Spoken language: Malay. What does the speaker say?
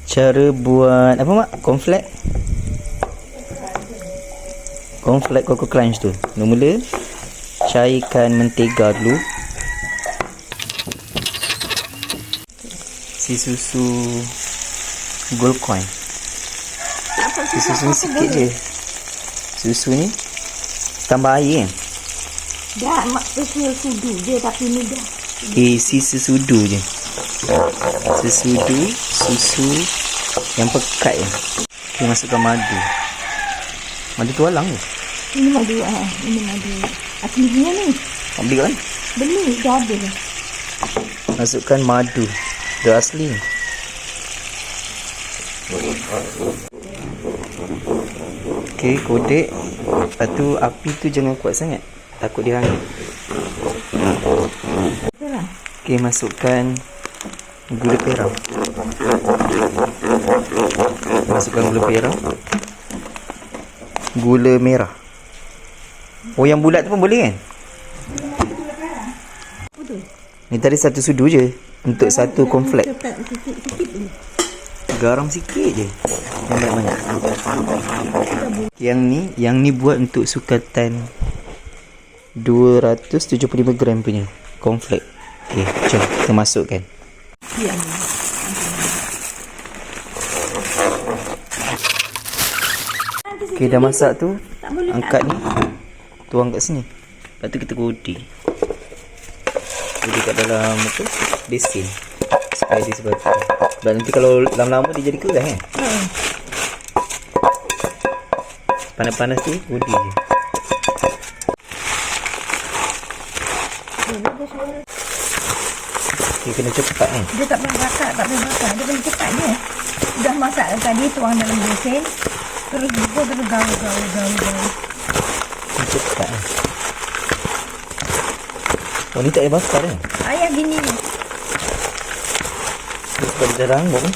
Cara buat apa mak? Cornflake Coco Crunch tu. Mula-mula cairkan mentega dulu. Si susu Gold Coin. Si susu ni sikit je. Susu ni tambah air kan? Dah, mak susu je tapi ni dah. Si sesudu je. Susu yang pekat je. Okay, masukkan madu. Madu tualang ke? Ini madu ini madu. Aslinya ni. Ambil kan? Beli dah ada dah. Masukkan madu. Dah asli. Okey, kodek. Lepas tu api tu jangan kuat sangat. Takut dia hangit. Itulah. Okey, masukkan gula perang. Masukkan gula perang. Gula merah. Oh, yang bulat tu pun boleh kan? Betul. Ni tadi satu sudu je. Untuk satu cornflake. Sikit dulu. Garam sikit je. Jangan banyak. Yang ni buat untuk sukatan 275 gram punya cornflake. Okey, jom kita masukkan. Okey, dah masak tu. Angkat ni. Tuang kat sini. Lepas tu kita godeh. Godeh kat dalam apa? Besin. Supaya dia sebab tu. Sebab nanti kalau lama-lama dia jadi keras kan? Panas-panas tu godeh je. Okay, kena cepat kan? Dia tak payah bakar. Dia kena cepat je. Dah masak tadi, tuang dalam besin. Terus gaul. Kena cepat kan? Oh, ni tak payah bakar kan? Ayah gini. Sebab dia dah ranggup kan?